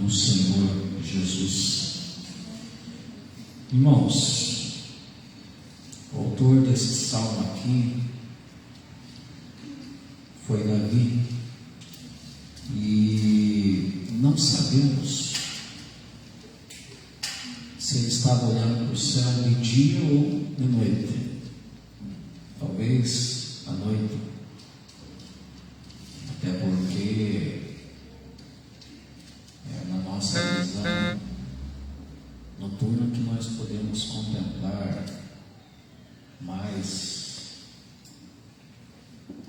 do Senhor Jesus. Irmãos, o autor desse salmo aqui foi Davi, e não sabemos se ele estava olhando para o céu de dia ou de noite, talvez à noite, até porque é na nossa visão noturna que nós podemos contemplar mais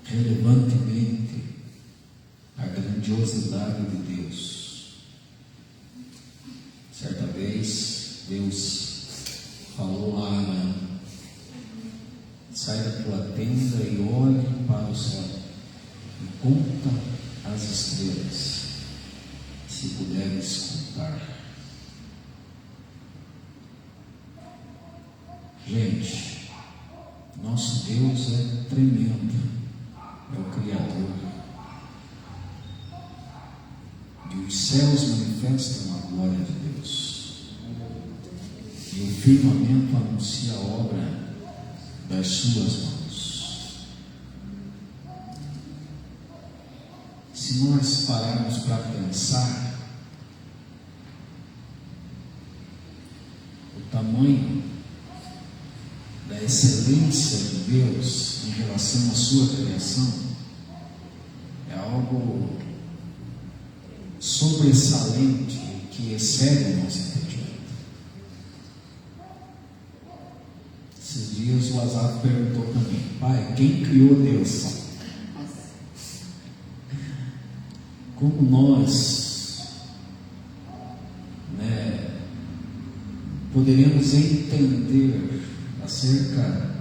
relevantemente a grandiosidade de Deus. Certa vez Deus falou a Abraão: sai da tua tenda e olhe para o céu e conta as estrelas, se puderes contar. Gente, nosso Deus é tremendo, é o Criador, e os céus manifestam a glória de Deus, e o firmamento anuncia a obra das suas mãos. Se nós pararmos para pensar o tamanho da excelência de Deus em relação à sua criação, é algo sobressalente que excede o nosso entendimento. Esses dias o Azar perguntou para mim: pai, quem criou Deus? Como nós poderíamos entender acerca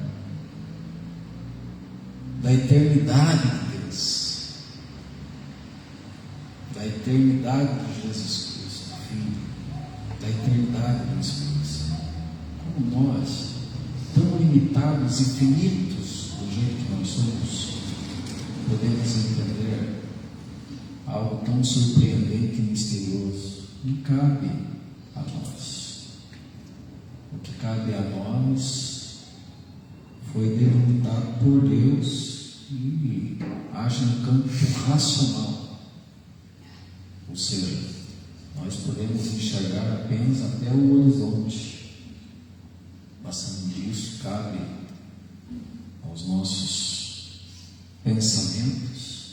da eternidade de Deus, da eternidade de Jesus Cristo, Filho, da eternidade do Espírito Santo? Como nós, tão limitados e finitos do jeito que nós somos, podemos entender algo tão surpreendente e misterioso? Não cabe a nós. O que cabe a nós foi delimitado por Deus e age no campo racional. Ou seja, nós podemos enxergar apenas até o horizonte. Passando disso, cabe aos nossos pensamentos,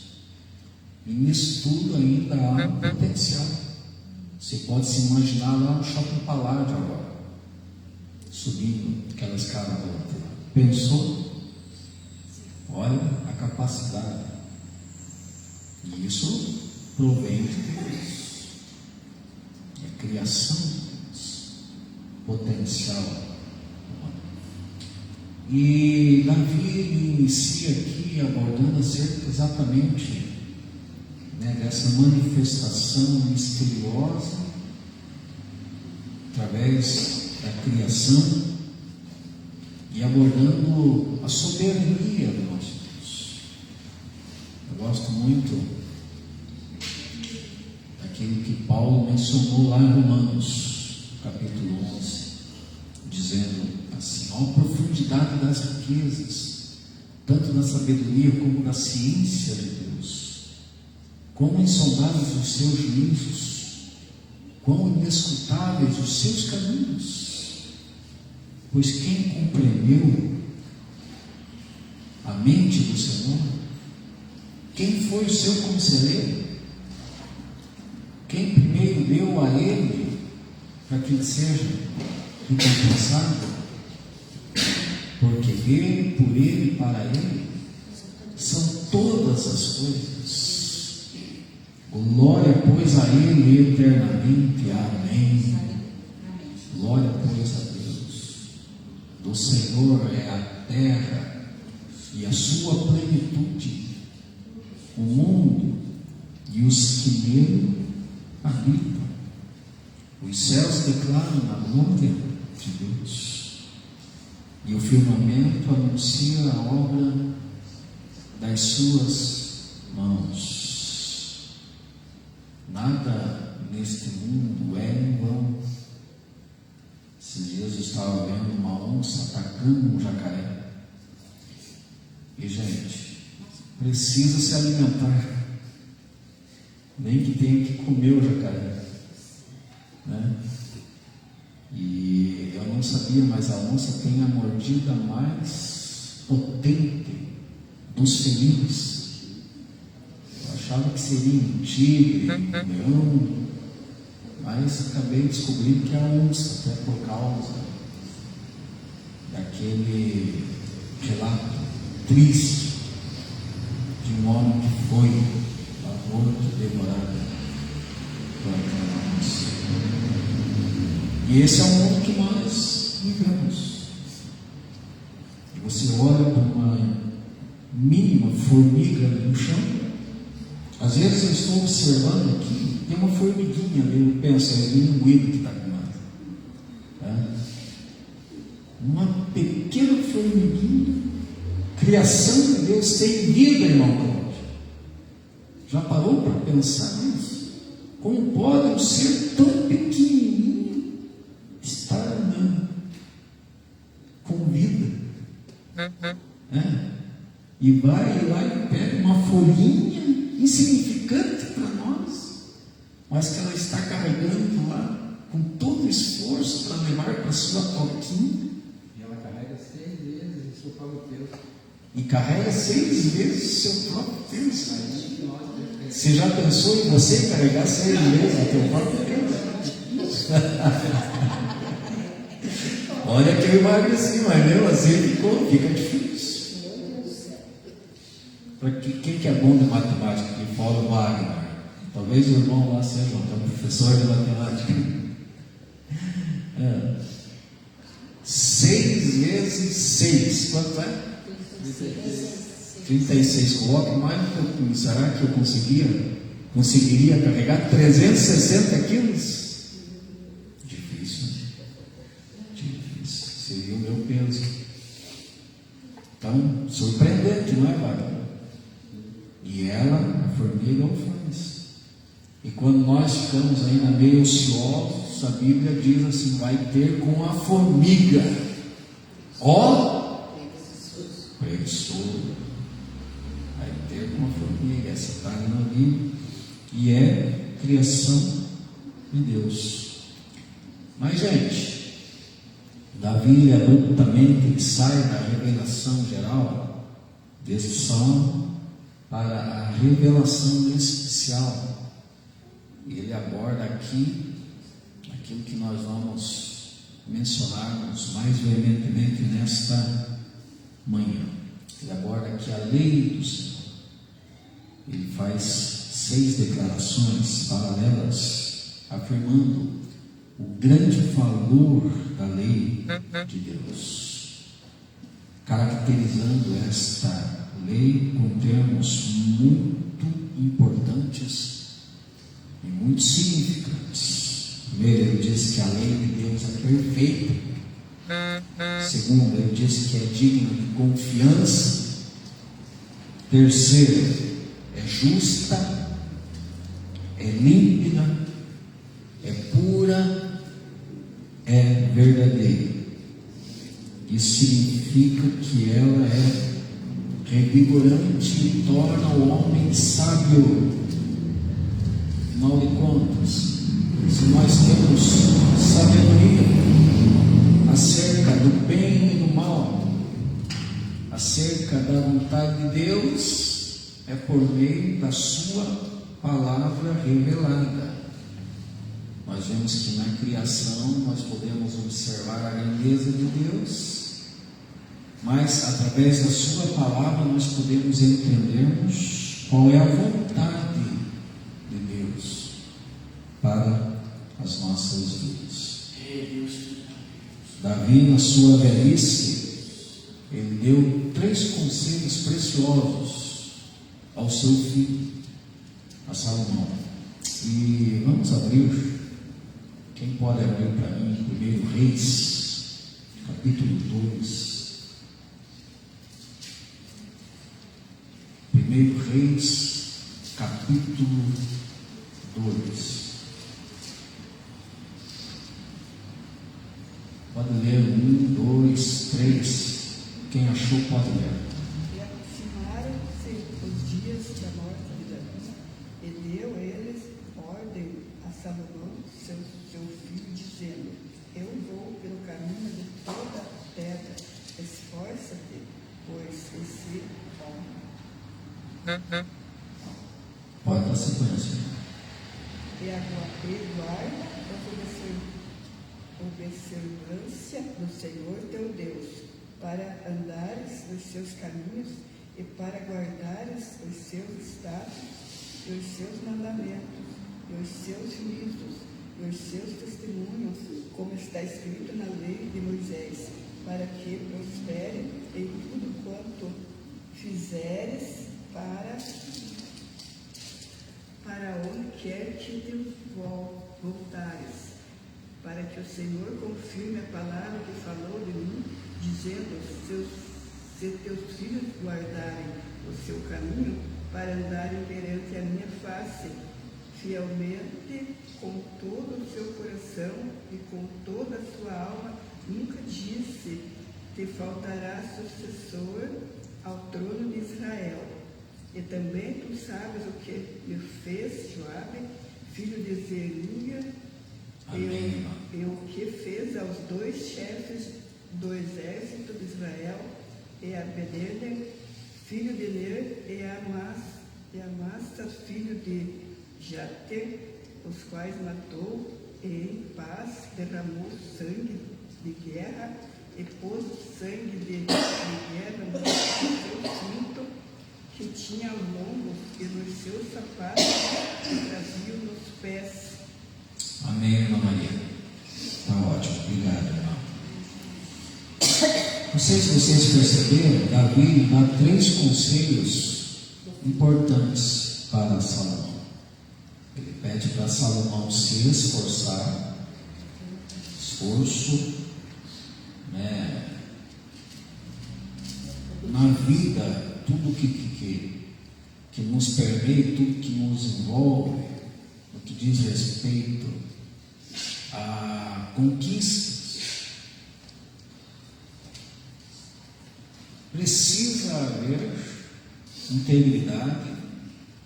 e nisso tudo ainda há potencial. Você pode se imaginar lá no Shopping Paládio agora, subindo aquela escada volante. Pensou? Olha a capacidade. E isso provém de Deus. É criação de Deus, potencial humano. E Davi inicia aqui abordando acerca exatamente dessa manifestação misteriosa através da criação, e abordando a soberania do nosso Deus. Eu gosto muito daquilo que Paulo mencionou lá em Romanos, capítulo 11, dizendo assim: ó, a profundidade das riquezas, tanto da sabedoria como da ciência de Deus, quão insondáveis os seus juízos, quão inescrutáveis os seus caminhos. Pois quem compreendeu a mente do Senhor? Quem foi o seu conselheiro? Quem primeiro deu a ele para que ele seja recompensado? Porque dele, por ele e para ele são todas as coisas. Glória, pois, a ele eternamente. Amém. Glória, pois, a Deus. Do Senhor é a terra e a sua plenitude, o mundo e os que nele habitam. Os céus declaram a glória de Deus, e o firmamento anuncia a obra das suas mãos. nada neste mundo é em vão. Esses dias eu estava vendo uma onça atacando um jacaré. E, gente, precisa se alimentar, nem que tenha que comer o jacaré, né? E eu não sabia, mas a onça tem a mordida mais potente dos felinos. Eu achava que seria um tigre, um leão, mas acabei descobrindo que é a onça, até por causa daquele relato triste de um homem que foi morto, devorado por aquela onça. E esse é o mundo que nós vivemos. E você olha para uma mínima formiga no chão. Às vezes eu estou observando aqui, tem uma formiguinha ali, eu penso, é o linguido que está comendo. Tá? Uma pequena formiguinha, criação de Deus, tem vida, irmão Cláudio. Já parou para pensar nisso? Como pode um ser tão pequenininho estar andando com vida? E vai lá e pega uma folhinha insignificante para nós, mas que ela está carregando lá com todo o esforço para levar para a sua toquinha. E ela carrega 6 vezes o seu próprio peso. E carrega 6 vezes o seu próprio peso. Você já pensou em você carregar 6 vezes o seu próprio peso? Olha que eu emagreci, mas mesmo assim fica difícil. Quem que é bom de matemática aqui fora, o Wagner? Talvez o irmão lá seja um professor de matemática. 6 vezes 6, quanto é? 36. Coloque mais um pouquinho. Será que eu conseguiria carregar 360 quilos? Difícil. Seria o meu peso. Então, surpreendente, não é, Wagner? E ela, a formiga, o faz. E quando nós ficamos ainda meio ociosos, a Bíblia diz assim: vai ter com a formiga, preguiçoso. Vai ter com a formiga. Essa está na Bíblia e é criação de Deus. Mas, gente, Davi abruptamente sai da revelação geral desse salmo para a revelação especial. E ele aborda aqui aquilo que nós vamos mencionarmos mais veementemente nesta manhã. Ele aborda aqui a lei do Senhor. Ele faz 6 declarações paralelas, afirmando o grande valor da lei de Deus, caracterizando esta lei com termos muito importantes e muito significantes. Primeiro, ele diz que a lei de Deus é perfeita. Segundo, ele diz que é digna de confiança. Terceiro, é justa, é límpida, é pura, é verdadeira. Isso significa que ela é revigorante e torna o homem sábio. Afinal de contas, se nós temos sabedoria acerca do bem e do mal, acerca da vontade de Deus, é por meio da sua palavra revelada. Nós vemos que na criação nós podemos observar a grandeza de Deus, mas através da sua palavra nós podemos entendermos qual é a vontade de Deus para as nossas vidas. Davi, na sua velhice, ele deu 3 conselhos preciosos ao seu filho, a Salomão. E vamos abrir. Quem pode abrir para mim 1 Reis, capítulo 2. 1 Reis, capítulo 2. Pode ler 1, 2, 3. Quem achou pode ler. E aproximaram-se os dias da morte de Davi, e deu eles ordem a Salomão, seu filho, dizendo: Eu vou pelo caminho de toda a terra, esforça-te, pois esse homem. Pode dar sequência. E guarda a observância do Senhor teu Deus, para andares nos seus caminhos e para guardares os seus estatutos e os seus mandamentos e os seus juízos e os seus testemunhos, como está escrito na lei de Moisés, para que prospere em tudo quanto fizeres para onde quer que te voltares, para que o Senhor confirme a palavra que falou de mim, dizendo: se teus filhos guardarem o seu caminho, para andarem perante a minha face, fielmente, com todo o seu coração e com toda a sua alma, nunca disse: te faltará sucessor ao trono de Israel. E também tu sabes o que lhe fez Joabe, filho de Zeruia, e o que fez aos 2 chefes do exército de Israel, e Abed-Edom, filho de Ner, e Amasa, filho de Jate, os quais matou, e em paz derramou sangue de guerra, e pôs sangue de guerra no seu cinto, que tinha lombos, e nos seus sapatos que traziam nos pés. Amém, irmã Maria. Está ótimo, obrigado, irmão. Não sei se vocês perceberam, Davi dá 3 conselhos importantes para Salomão. Ele pede para Salomão se esforçar, esforço, na vida, tudo que nos permeia, tudo que nos envolve, no que diz respeito a conquistas, precisa haver integridade,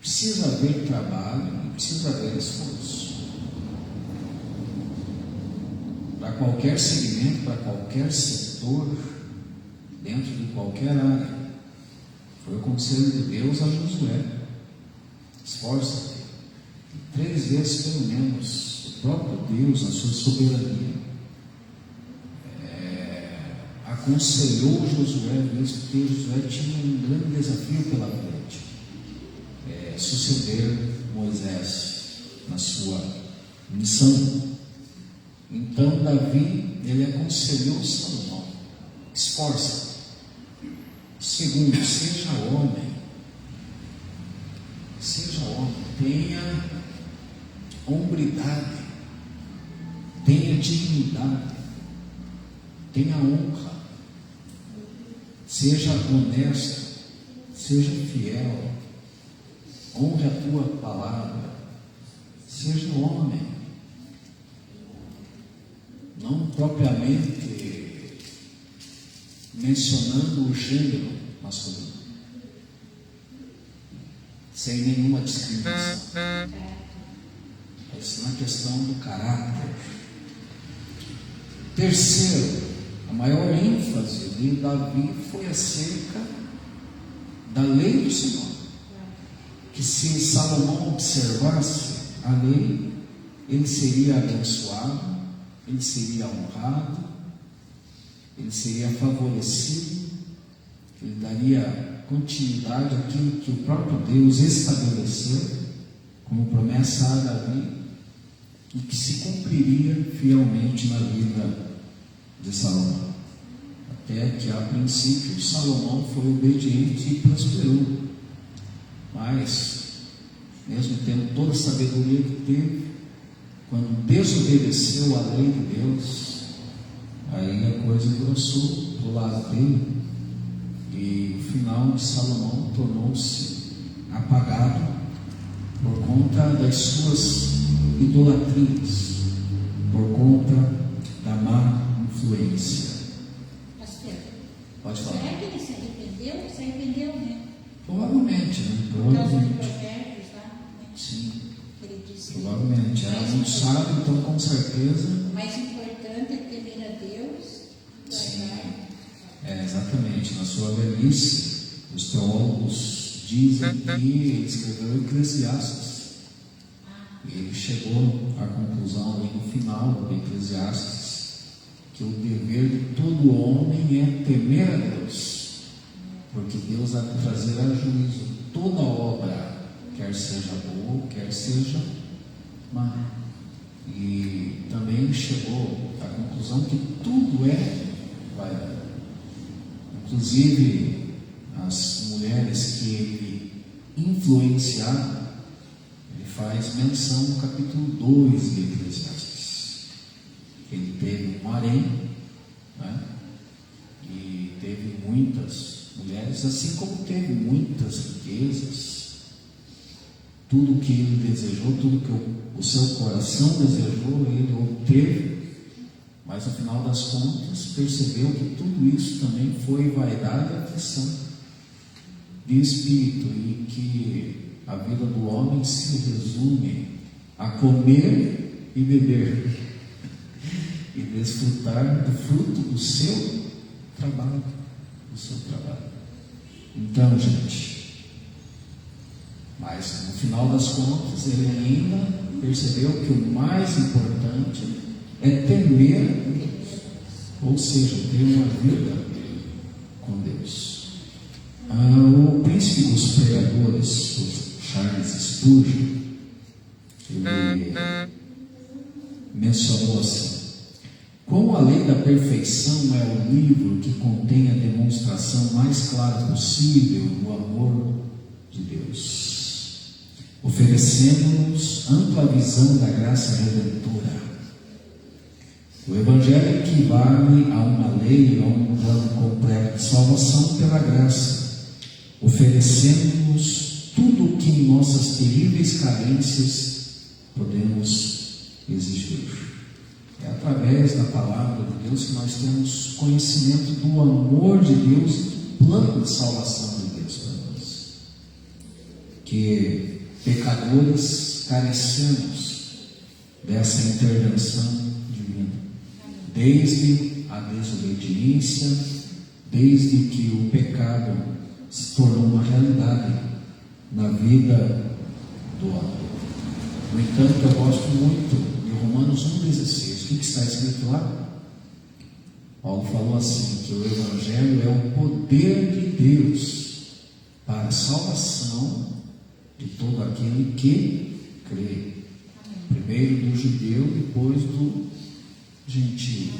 precisa haver trabalho e precisa haver esforço. Para qualquer segmento, para qualquer setor, dentro de qualquer área. Foi o conselho de Deus a Josué: esforça-te. 3 vezes pelo menos o próprio Deus, na sua soberania, aconselhou Josué, mesmo porque Josué tinha um grande desafio pela frente, suceder Moisés na sua missão. Então Davi, ele aconselhou Salomão: esforça-te. Segundo, seja homem, tenha hombridade, tenha dignidade, tenha honra, seja honesto, seja fiel, honre a tua palavra, seja homem, não propriamente mencionando o gênero masculino, sem nenhuma discriminação, mas na questão do caráter. Terceiro, a maior ênfase de Davi foi acerca da lei do Senhor, que se Salomão observasse a lei, ele seria abençoado, ele seria honrado, ele seria favorecido, ele daria continuidade àquilo que o próprio Deus estabeleceu como promessa a Davi, e que se cumpriria fielmente na vida de Salomão. Até que, a princípio, Salomão foi obediente e prosperou, mas, mesmo tendo toda a sabedoria que teve, quando desobedeceu à lei de Deus, aí a coisa engrossou do lado dele, e o final de Salomão tornou-se apagado por conta das suas idolatrias, por conta da má influência. Pastor, Pode falar. será que ele se arrependeu? Se arrependeu, né? Provavelmente, né? Por causa de Provavelmente. provérbios lá, né? Sim, Ele disse provavelmente. Era muito sábio, então com certeza. o mais importante é temer a Deus, Sim, guardar. exatamente. Na sua velhice, os teólogos dizem que ele escreveu Eclesiastes. E ele chegou à conclusão ali no final do Eclesiastes que o dever de todo homem é temer a Deus, porque Deus há de trazer a juízo toda obra, quer seja boa, quer seja má. E também chegou à conclusão que tudo é vaidade. Inclusive as mulheres que ele influenciava, ele faz menção no capítulo 2 de Eclesiastes. Ele teve um harém, né? E teve muitas mulheres, assim como teve muitas riquezas. Tudo que ele desejou, tudo que o seu coração desejou, ele obteve. Mas no final das contas, percebeu que tudo isso também foi vaidade e aflição de espírito, e que a vida do homem se resume a comer e beber e desfrutar do fruto do seu trabalho, Então, gente, mas no final das contas, ele ainda percebeu que o mais importante é temer a Deus, ou seja, ter uma vida com Deus. O príncipe dos pregadores, o Charles Spurgeon, ele mencionou assim: como a lei da perfeição é o livro que contém a demonstração mais clara possível do amor de Deus, oferecendo-nos ampla visão da graça redentora. O Evangelho equivale a uma lei, a um plano completo de salvação pela graça, oferecendo-nos tudo o que em nossas terríveis carências podemos exigir. É através da palavra de Deus que nós temos conhecimento do amor de Deus e do plano de salvação de Deus para nós. Que pecadores carecemos dessa intervenção divina, desde a desobediência, desde que o pecado se tornou uma realidade na vida do homem. No entanto, eu gosto muito de Romanos 1,16. O que está escrito lá? Paulo falou assim, que o Evangelho é o poder de Deus para a salvação de todo aquele que crê. Primeiro do judeu, depois do gentio.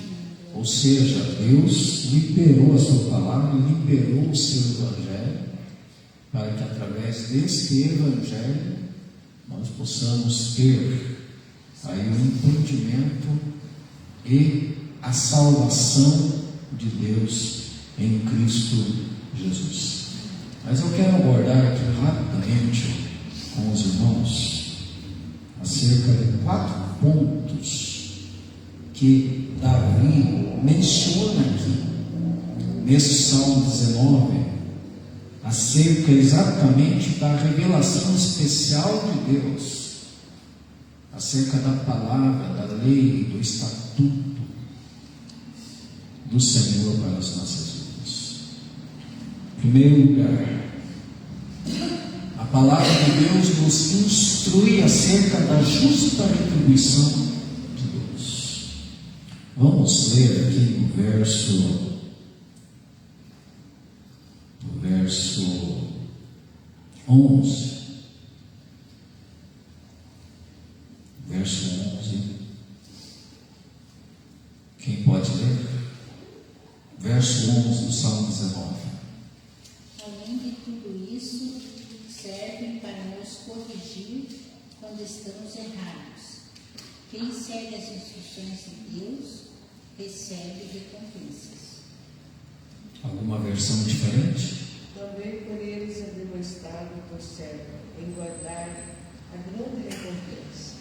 Ou seja, Deus liberou a sua palavra, liberou o seu Evangelho, para que através desse Evangelho nós possamos ter aí o entendimento e a salvação de Deus em Cristo Jesus. Mas eu quero abordar aqui rapidamente com os irmãos acerca de 4 pontos que Davi menciona aqui nesse Salmo 19, acerca exatamente da revelação especial de Deus, acerca da palavra, da lei, do estatuto do Senhor para as nossas vidas. Em primeiro lugar, a palavra de Deus nos instrui acerca da justa retribuição de Deus. Vamos ler aqui no verso 11. Verso 11. Quem pode ler? Verso 11 do Salmo 19. Além de tudo isso, servem para nos corrigir quando estamos errados. Quem segue as instruções de Deus recebe recompensas. Alguma versão diferente? Também por eles é demonstrado teu servo, em guardar a grande recompensa.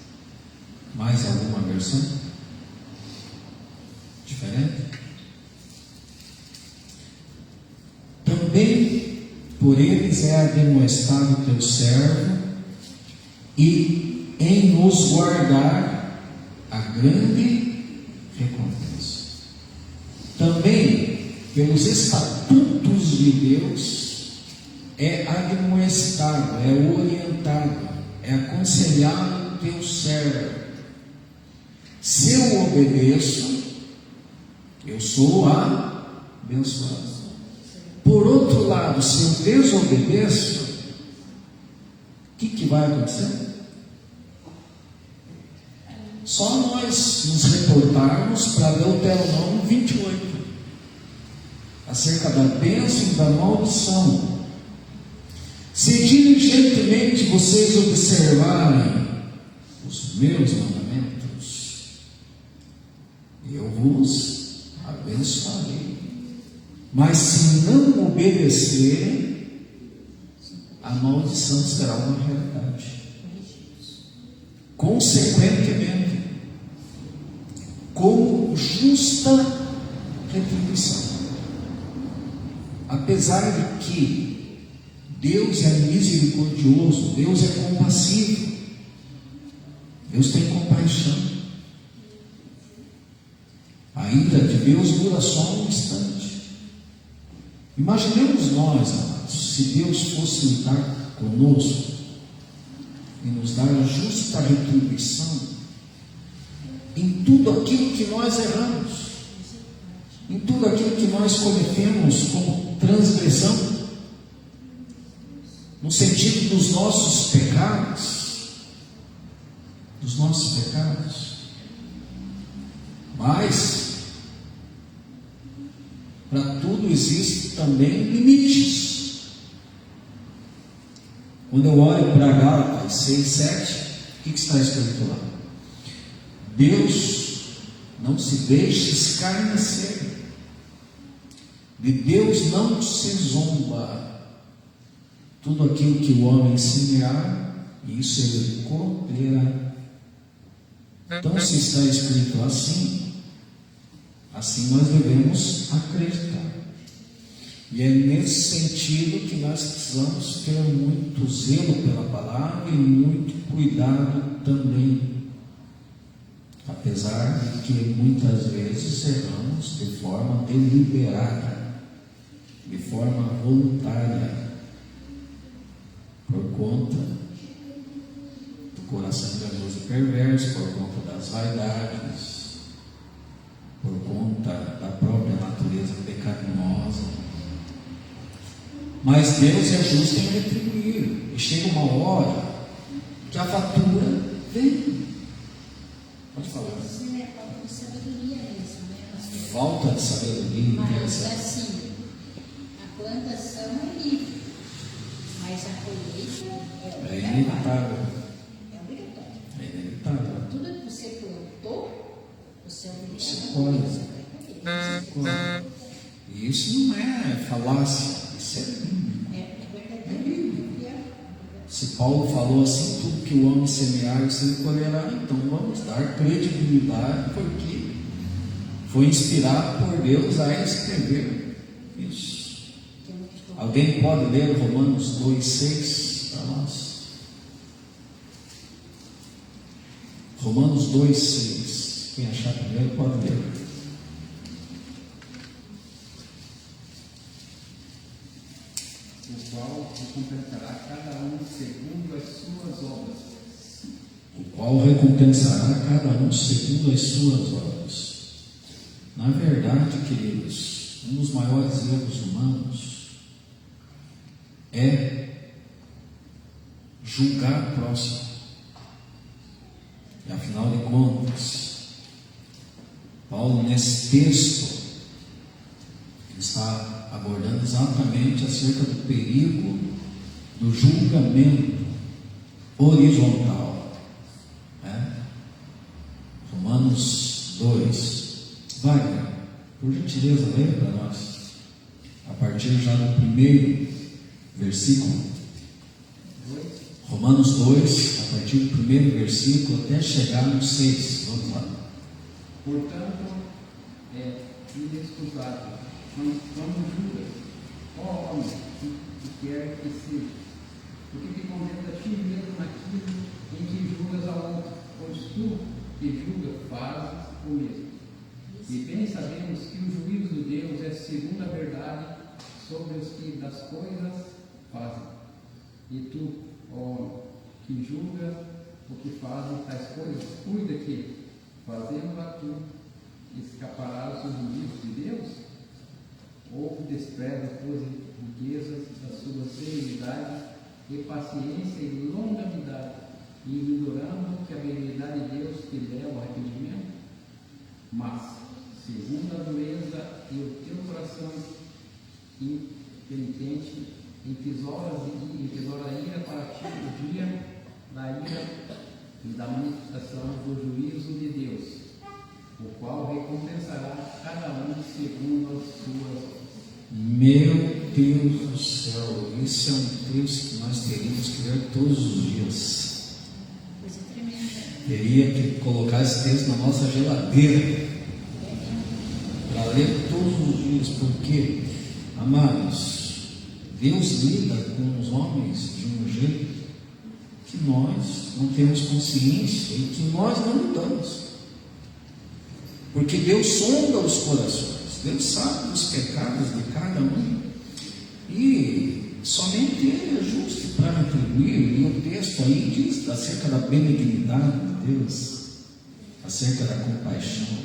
Mais alguma versão? Diferente? Também por eles é admoestado teu servo, e em nos guardar a grande recompensa. Também pelos estatutos de Deus é admoestado, é orientado, é aconselhado o teu servo. Se eu obedeço, eu sou abençoado. Por outro lado, se eu desobedeço, o que vai acontecer? Só nós nos reportarmos para Deuteronômio 28, acerca da bênção e da maldição. Se diligentemente vocês observarem os meus mandamentos, eu vos abençoarei. Mas se não obedecerem, a maldição será uma realidade. Consequentemente, com justa retribuição. Apesar de que Deus é misericordioso, Deus é compassivo, Deus tem compaixão. A ira de Deus dura só um instante. Imaginemos nós, amados, se Deus fosse lutar conosco e nos dar a justa retribuição em tudo aquilo que nós erramos, em tudo aquilo que nós cometemos como transgressão, no sentido dos nossos pecados, mas para tudo existe também limites. Quando eu olho para Gálatas 6, 7, o que está escrito lá? Deus não se deixa escarnecer, de Deus não se zomba. Tudo aquilo que o homem semear, isso ele colherá. Então, se está escrito assim nós devemos acreditar. E é nesse sentido que nós precisamos ter muito zelo pela palavra e muito cuidado também. Apesar de que muitas vezes erramos de forma deliberada, de forma voluntária, por conta do coração enganoso e perverso, por conta das vaidades, por conta da própria natureza pecaminosa. Mas Deus é justo em retribuir, e chega uma hora que a fatura vem. Pode falar. Isso é falta de sabedoria mesmo, né? Falta de sabedoria. Mas assim, a plantação é livre, mas a colheita é inevitável. É obrigatório. É inevitável. Tudo que você plantou, você é obrigado a colhe. Você colhe. E isso não é falácia, isso é bíblico. É verdadeiro. Se Paulo falou assim, tudo que o homem semear, isso ele colherá, então vamos dar credibilidade, porque foi inspirado por Deus a escrever isso. Alguém pode ler Romanos 2,6 para nós? Romanos 2,6. Quem achar primeiro pode ler. O qual recompensará cada um segundo as suas obras. O qual recompensará cada um segundo as suas obras. Na verdade, queridos, um dos maiores erros humanos é julgar o próximo. E afinal de contas, Paulo, nesse texto, está abordando exatamente acerca do perigo do julgamento horizontal. Romanos 2. Wagner, por gentileza, leia para nós, a partir já do primeiro versículo. Romanos 2, a partir do primeiro versículo até chegar no 6. Vamos lá. Portanto, é inexcusável quando julgas, ó homem, que quer que seja, porque te condena a ti mesmo naquilo em que julgas ao outro, pois tu que julgas fazes o mesmo. E bem sabemos que o juízo de Deus é segundo a verdade sobre os que das coisas fazem. E tu, ó homem, que julga o que fazem tais coisas, cuida que, fazendo-a tu, escaparás do juízo de Deus? Ou despreza as tuas riquezas, da sua serenidade e paciência e longanimidade, ignorando que a benignidade de Deus te leva ao arrependimento? Mas, segundo a dureza e o teu coração impenitente, entesoura a ira para ti o dia da ira e da manifestação do juízo de Deus, o qual recompensará cada um segundo as suas obras. Meu Deus do céu, esse é um texto que nós teríamos que ler todos os dias. Coisa tremenda. Teria que colocar esse texto na nossa geladeira para ler todos os dias, porque, amados, Deus lida com os homens de um jeito que nós não temos consciência e que nós não lidamos. Porque Deus sonda os corações, Deus sabe os pecados de cada um e somente Ele é justo para retribuir. E o texto aí diz acerca da benignidade de Deus, acerca da compaixão,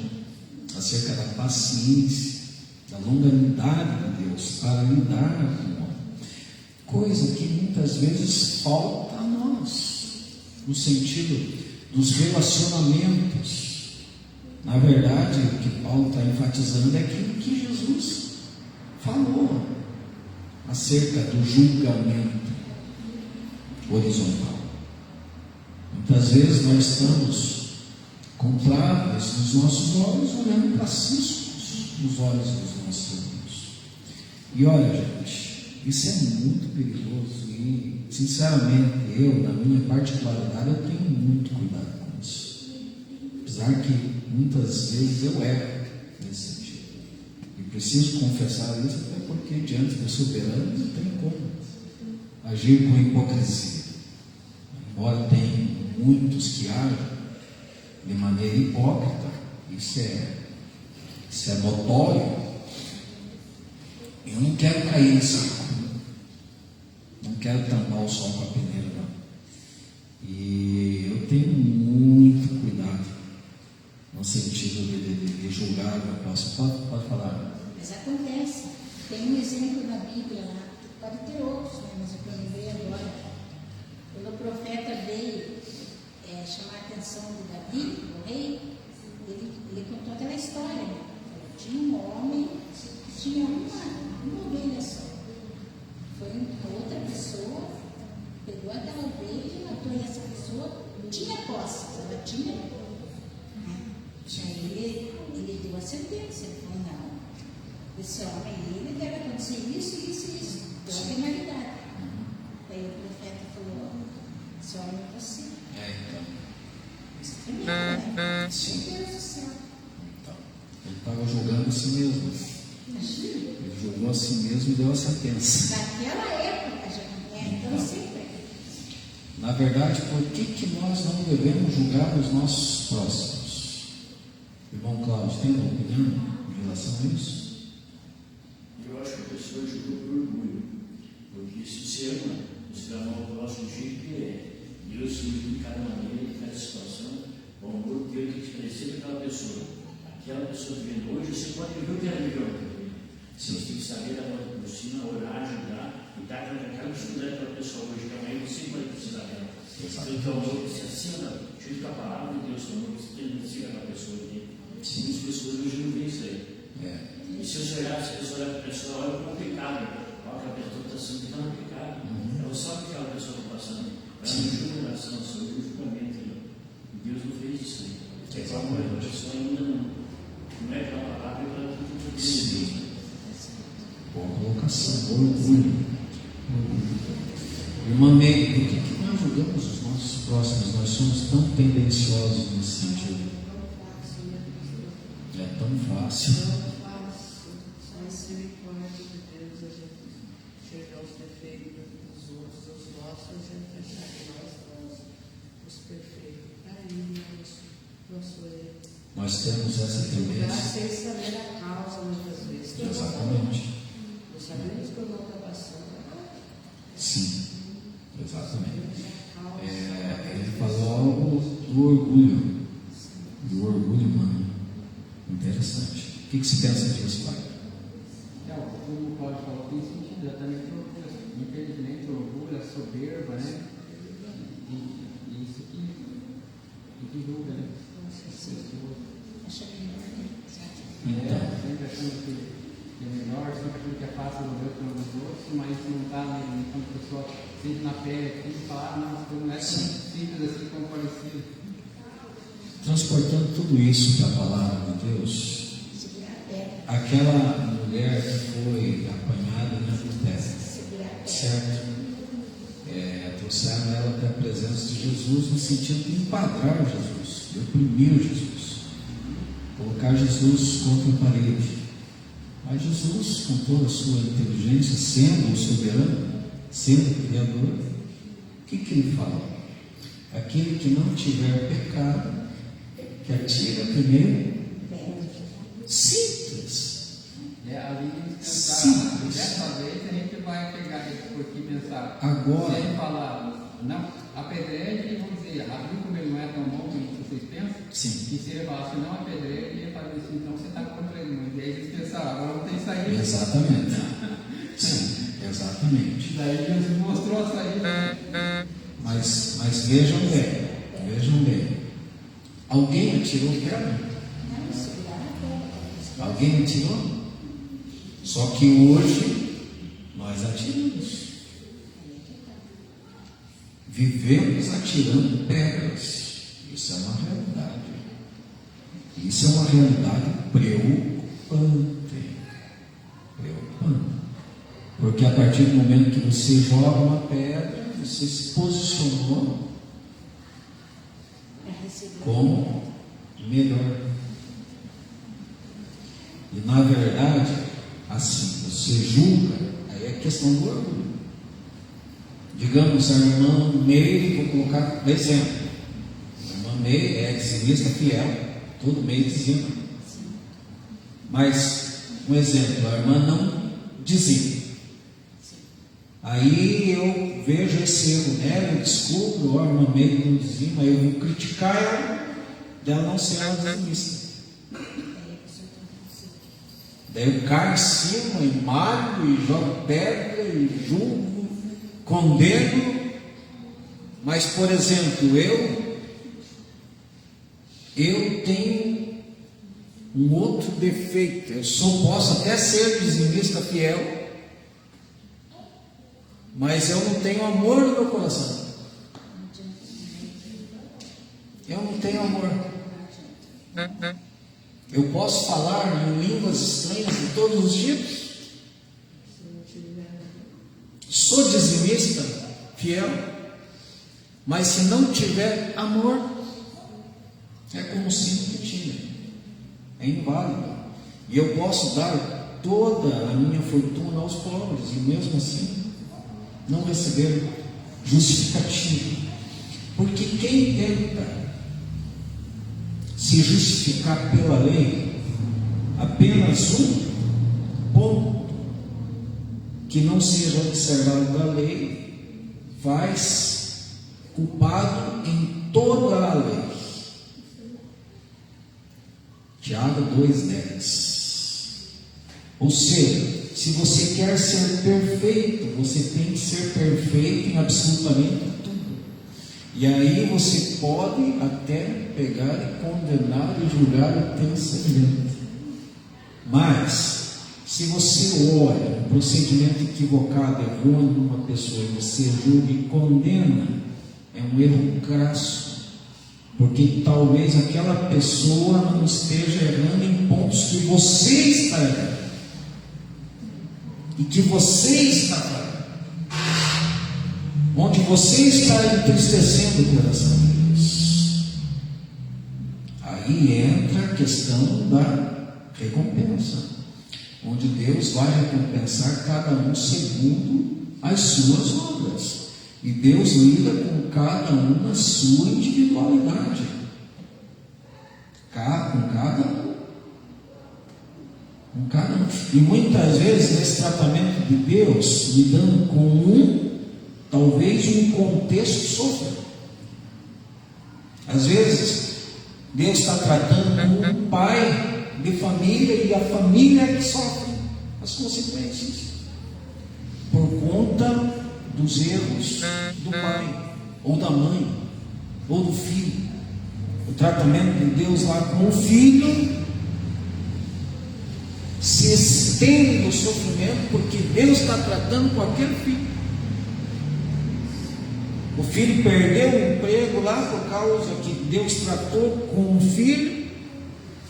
acerca da paciência, da longanimidade de Deus para lidar com o homem, coisa que muitas vezes falta a nós, no sentido dos relacionamentos. Na verdade, o que Paulo está enfatizando é aquilo que Jesus falou acerca do julgamento horizontal. Muitas vezes nós estamos com traves nos nossos olhos, olhando para ciscos nos olhos dos nossos irmãos. E olha, gente, isso é muito perigoso e, sinceramente, eu, na minha particularidade, eu tenho muito cuidado com isso. Apesar que muitas vezes eu erro nesse sentido. E preciso confessar isso, até porque diante do soberano não tem como agir com hipocrisia. Embora tenha muitos que agem de maneira hipócrita, isso é notório. Eu não quero cair nesse erro. Não quero tampar o sol com a peneira, não. E eu tenho muito cuidado no sentido de julgar o próximo. Pode falar. Mas acontece. Tem um exemplo na Bíblia lá, pode ter outros, né? Mas eu lembrei agora. Quando o profeta veio chamar a atenção de Davi, o rei, ele contou aquela história, né? Tinha um homem que tinha uma ovelha só. Foi outra pessoa, pegou aquela ovelha e matou, e essa pessoa tinha posse, ela tinha. Aí ele deu a sentença, ele falou, não, esse homem, ele deve acontecer isso, deu a penalidade. Aí o profeta falou, esse homem é você. Então. Isso é tremendo, né? Sim. Meu Deus do céu. Então, ele estava julgando a si mesmo. Imagina. Ele julgou a si mesmo e deu a sentença. Naquela época já, então sempre. Na verdade, por que nós não devemos julgar os nossos próximos? Irmão Cláudio, tem uma opinião em relação a isso? Eu acho que a pessoa julga por orgulho, porque se você ama o próximo do jeito que é, Deus se usa de cada maneira, de cada situação, o amor de Deus tem que parecer daquela pessoa. Aquela pessoa vivendo hoje, você pode ver o que ela viveu ontem. Você tem que saber dar uma por cima, orar, ajudar e dar aquela dificuldade para a pessoa hoje, que amanhã você vai precisar dela. Então, você acima, junto com a palavra de Deus, o amor que você tem que ensinar para a pessoa aqui. Muitas pessoas hoje não veem isso aí. E se você olhar, se a pessoa olhar para a pessoa, olha como pecado. Olha que a pessoa está sendo que está no pecado. Ela sabe o que aquela pessoa está passando. Ela não julga em relação ao seu julgamento. E Deus não fez isso aí. É só uma coisa, a pessoa ainda não é pela palavra, é pela tudo que Deus. Boa colocação, orgulho. Irmã May, por que nós julgamos os nossos próximos? Nós somos tão tendenciosos nesse sentido. É tão fácil. Só a misericórdia de Deus a gente chegar aos defeitos dos outros, os nossos, a gente achar que nós somos os perfeitos. Aí, nosso erro. Nós temos essa tendência. Sem saber a causa, muitas vezes. Exatamente. Não sabemos o que o irmão está passando. Sim, exatamente. Ele falou algo do orgulho. Do orgulho humano. Interessante. O que se pensa disso, pai? Como o Cláudio falou, tem sentido exatamente o orgulho. Infelizmente, o orgulho, a soberba, né? E isso que julga, né? Então, Sempre achando que é melhor, sempre achando que é fácil resolver o problema dos outros, mas não está, né? Quando a pessoa sente na pele aqui e fala, não é tão simples assim como parecido. transportando tudo isso para a palavra de Deus, aquela mulher que foi apanhada na adultério, certo? Trouxeram ela até a presença de Jesus no sentido de enquadrar Jesus, de oprimir Jesus, colocar Jesus contra a parede. Mas Jesus, com toda a sua inteligência, sendo o soberano, sendo o Criador, o que ele fala? Aquele que não tiver pecado, que atira primeiro. Simples. Ali Simples. Dessa vez a gente vai pegar isso aqui e pensar. Agora, se ele falar, não, apedreje, vamos dizer, abriu como ele não é tão bom como vocês pensam. sim, E se ele falasse não apedreje, ele ia fazer assim, então você está contra ele. Mas aí eles pensaram, agora não tem saída. exatamente. Sim, exatamente. Daí Jesus mostrou a saída. Mas vejam bem. Alguém atirou pedra? Alguém atirou? Só que hoje nós atiramos. Vivemos atirando pedras. Isso é uma realidade. Isso é uma realidade preocupante. Porque a partir do momento que você joga uma pedra, você se posicionou como melhor. E na verdade, assim, você julga, aí é questão do orgulho. Digamos, a irmã May, vou colocar um exemplo. A irmã May é dizimista fiel, todo mês dizima. Mas, um exemplo, a irmã não dizima. Aí eu vejo esse erro nela, eu descubro, a irmã May não dizima, eu vou criticar ela, dela não ser uma dizimista. Daí eu caio em cima, e malho, e jogo pedra, e julgo, condeno. Mas, por exemplo, eu tenho um outro defeito. Posso até ser dizimista fiel, mas eu não tenho amor no meu coração. Eu não tenho amor. Eu posso falar em línguas estranhas de todos os tipos. Sou dizimista fiel, mas se não tiver amor, é como cinto que tinha. É inválido. E eu posso dar toda a minha fortuna aos pobres, e mesmo assim não receber justificativo. Porque quem tenta se justificar pela lei, apenas um ponto que não seja observado da lei, faz culpado em toda a lei. Tiago 2,10. Ou seja, se você quer ser perfeito, você tem que ser perfeito em absolutamente tudo. E aí você pode até pegar e condenar e julgar até o semelhante. Mas, se você olha um procedimento equivocado, errôneo numa pessoa, e você julga e condena, é um erro crasso. Porque talvez aquela pessoa não esteja errando em pontos que você está errando. E que você está falando. onde você está entristecendo o coração de Deus. Aí entra a questão da recompensa, onde Deus vai recompensar cada um segundo as suas obras. E Deus lida com cada um na sua individualidade. Com cada um. E muitas vezes, nesse tratamento de Deus, lidando com talvez um contexto sofra. Às vezes, Deus está tratando com um pai de família e a família é que sofre as consequências por conta dos erros do pai, ou da mãe, ou do filho. O tratamento de Deus lá com o filho se estende o sofrimento, porque Deus está tratando com aquele filho. O filho perdeu o emprego lá por causa que Deus tratou com o filho.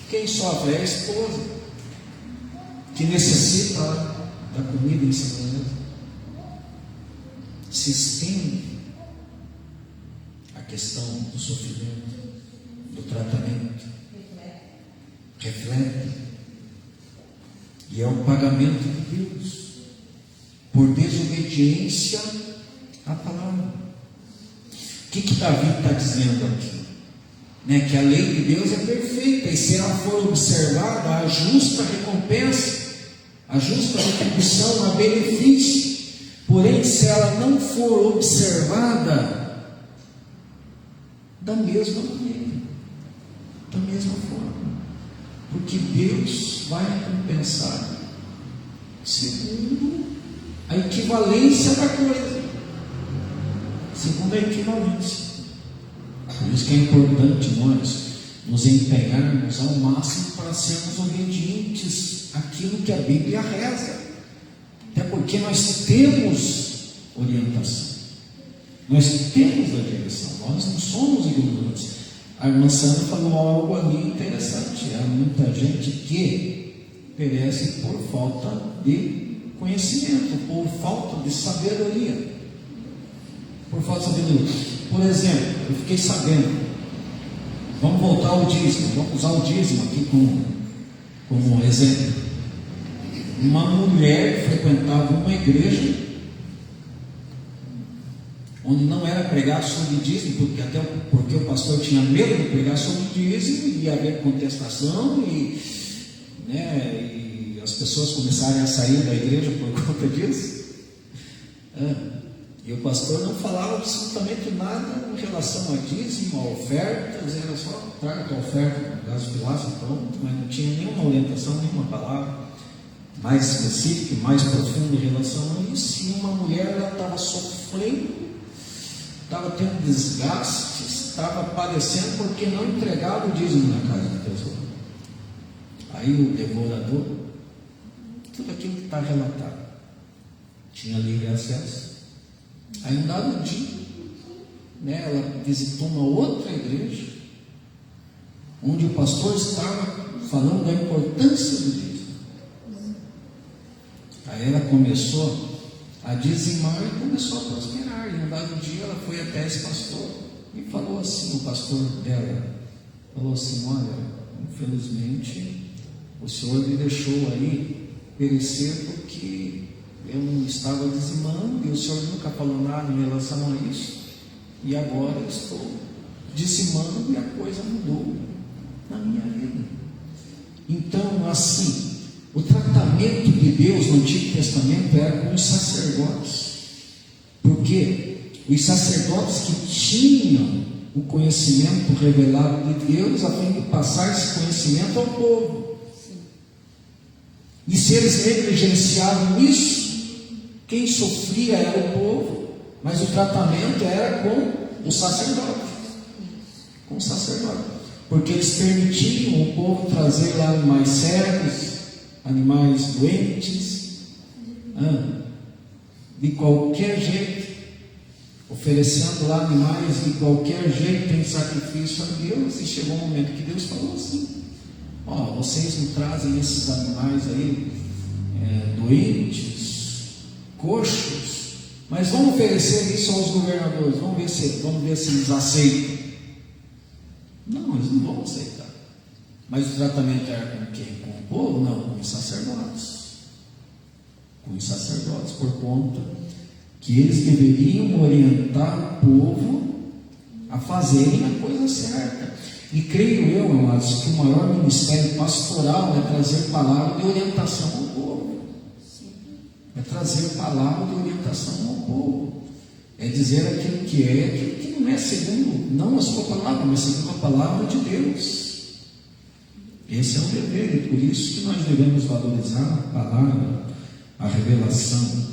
Quem sofre é a esposa, que necessita da comida em sua mesa. Se estende a questão do sofrimento, do tratamento, reflete, e é o pagamento de Deus por desobediência à palavra. O que Davi está dizendo aqui? Que a lei de Deus é perfeita, e se ela for observada, a justa recompensa, a justa retribuição, a benefício. Porém, se ela não for observada, da mesma maneira, da mesma forma, porque Deus vai recompensar segundo a equivalência da coisa, segundo a equivalência. Por isso que é importante nós nos empenharmos ao máximo para sermos obedientes àquilo que a Bíblia reza. Até porque nós temos orientação, nós temos a direção, nós não somos ignorantes. A irmã Sandra falou algo ali interessante. Há muita gente que perece por falta de conhecimento, por falta de sabedoria. Por falta de sabedoria. Por exemplo, eu fiquei sabendo, vamos voltar ao dízimo, vamos usar o dízimo aqui como exemplo. Uma mulher frequentava uma igreja onde não era pregar sobre dízimo, porque o pastor tinha medo de pregar sobre dízimo, ia haver contestação e as pessoas começarem a sair da igreja por conta disso. E o pastor não falava absolutamente nada em relação a dízimo, a ofertas, era só traga a tua oferta, no caso de Pilatos, pronto, mas não tinha nenhuma orientação, nenhuma palavra mais específica, mais profunda em relação a isso. E uma mulher, ela estava sofrendo, estava tendo desgastes, estava padecendo porque não entregava o dízimo na casa do tesouro. Aí o devorador, tudo aquilo que está relatado, tinha livre acesso. Aí um dado dia, ela visitou uma outra igreja, onde o pastor estava falando da importância do dízimo. Aí ela começou a dizimar e começou a prosperar. E um dado dia ela foi até esse pastor e falou assim, o pastor dela falou assim: olha, infelizmente o senhor me deixou aí perecer porque eu não estava dizimando e o senhor nunca falou nada em relação a isso, e agora eu estou dizimando e a coisa mudou na minha vida. Então, assim, o tratamento de Deus no Antigo Testamento era com os sacerdotes, porque os sacerdotes que tinham o conhecimento revelado de Deus, a fim de passar esse conhecimento ao povo. E se eles negligenciavam isso, quem sofria era o povo, mas o tratamento era com o sacerdote, com o sacerdote, porque eles permitiam o povo trazer lá animais cegos, animais doentes, de qualquer jeito, oferecendo lá animais de qualquer jeito em sacrifício a Deus. E chegou um momento que Deus falou assim: vocês me trazem esses animais aí doentes, coxos, Mas vamos oferecer isso aos governadores, vamos ver se eles aceitam. Não, eles não vão aceitar. Mas o tratamento era com quem? Com o povo? Não, com os sacerdotes. Com os sacerdotes, por conta que eles deveriam orientar o povo a fazerem a coisa certa. E creio eu, amados, que o maior ministério pastoral é trazer palavra de orientação ao povo. É trazer palavra de orientação ao povo. É dizer aquilo que é, aquilo que não é segundo, não a sua palavra, mas segundo a palavra de Deus. Esse é o dever, e por isso que nós devemos valorizar a palavra, a revelação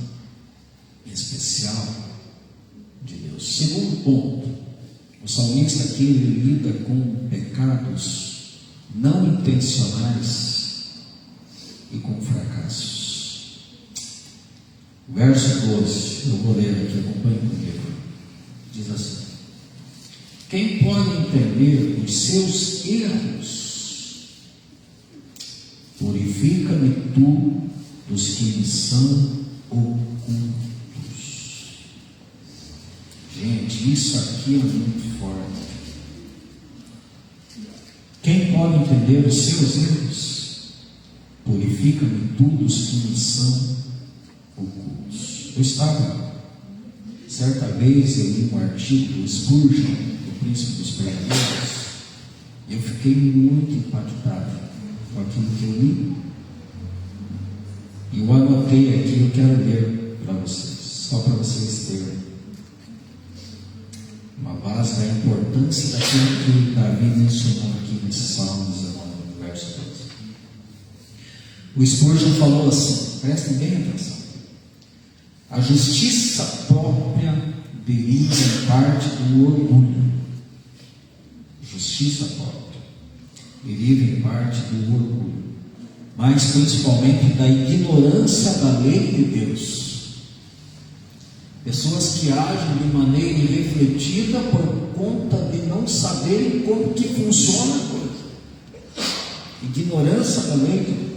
especial de Deus. Segundo ponto, o salmista aqui ele lida com pecados não intencionais e com fracassos. Verso 12, eu vou ler aqui, acompanhe comigo. Diz assim: quem pode entender os seus erros? Purifica-me tu dos que me são ocultos. Gente, isso aqui é muito forte. Quem pode entender os seus erros? Purifica-me tu dos que me são ocultos. Eu estava, certa vez, eu li um artigo do Spurgeon, do Príncipe dos Pregadores, e eu fiquei muito impactado com aquilo que eu li. E eu anotei aqui, eu quero ler para vocês, só para vocês terem uma base da importância daquilo que Davi mencionou aqui nesse Salmo 19, verso 12. O Spurgeon falou assim, prestem bem atenção: a justiça própria deriva em parte do orgulho. Justiça própria deriva em parte do orgulho, mas principalmente da ignorância da lei de Deus. Pessoas que agem de maneira irrefletida por conta de não saberem como que funciona a coisa. Ignorância da lei de Deus.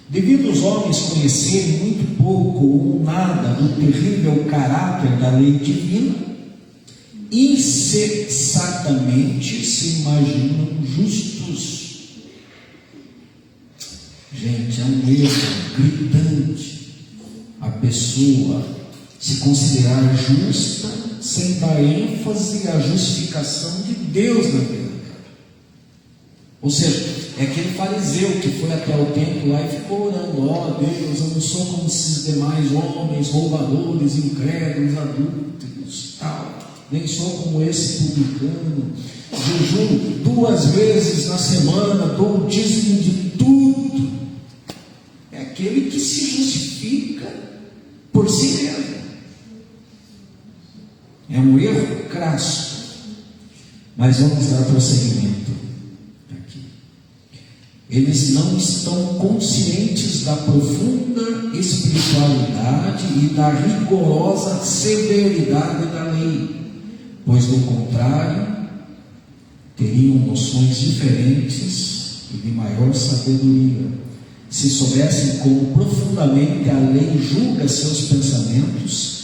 Devido os homens conhecerem muito pouco ou nada do terrível caráter da lei divina, incessantemente se imaginam justos. Gente, é um erro gritante a pessoa se considerar justa sem dar ênfase à justificação de Deus na vida dela. Ou seja, é aquele fariseu que foi até o templo lá e ficou orando: ó Deus, eu não sou como esses demais homens, roubadores, incrédulos, adúlteros, tal, nem sou como esse publicano, jejuo 2 vezes na semana, dou o dízimo de tudo. É aquele que se justifica por si mesmo. É um erro crasso. Mas vamos dar prosseguimento aqui. Eles não estão conscientes da profunda espiritualidade e da rigorosa severidade da lei, pois do contrário teriam noções diferentes e de maior sabedoria, se soubessem como profundamente a lei julga seus pensamentos,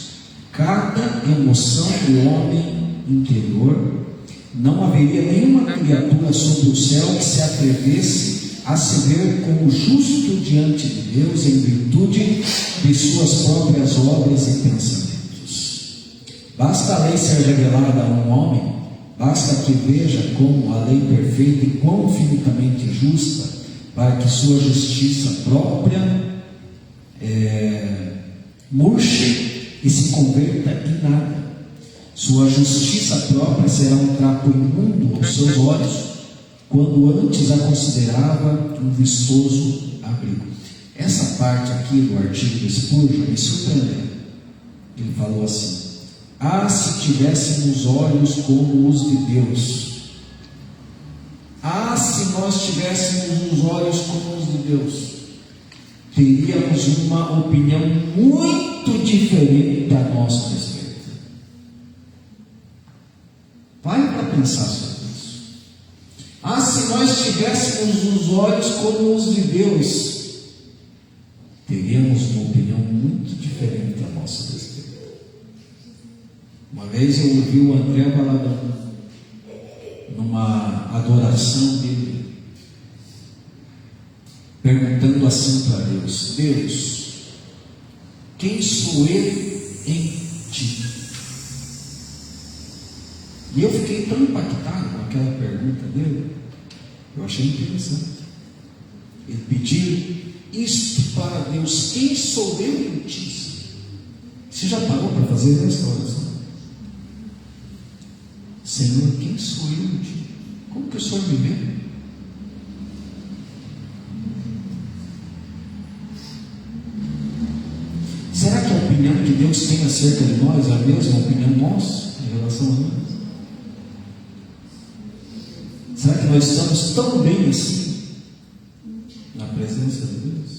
cada emoção do homem interior. Não haveria nenhuma criatura sob o céu que se atrevesse a se ver como justo diante de Deus em virtude de suas próprias obras e pensamentos. Basta a lei ser revelada a um homem, basta que veja como a lei perfeita e quão infinitamente justa, para que sua justiça própria murche e se converta em nada. Sua justiça própria será um trapo imundo aos seus olhos, quando antes a considerava um vistoso abrigo. Essa parte aqui do artigo do Spurgeon me surpreendeu. Ele falou assim: ah, se tivéssemos olhos como os de Deus! Ah, se nós tivéssemos os olhos como os de Deus, teríamos uma opinião muito diferente a nosso respeito. Pare para pensar sobre isso. Ah, se nós tivéssemos os olhos como os de Deus, teríamos uma opinião muito diferente diferente a nosso respeito. Uma vez eu ouvi o André Valadão, numa adoração dele, perguntando assim para Deus: Deus, quem sou eu em ti? E eu fiquei tão impactado com aquela pergunta dele, eu achei interessante. Ele pediu isto para Deus: quem sou eu em ti? Você já parou para fazer essa oração? Senhor, quem sou eu em ti? Como que o Senhor me vê? Será que a opinião que Deus tem acerca de nós é a mesma opinião nossa em relação a nós? Será que nós estamos tão bem assim na presença de Deus?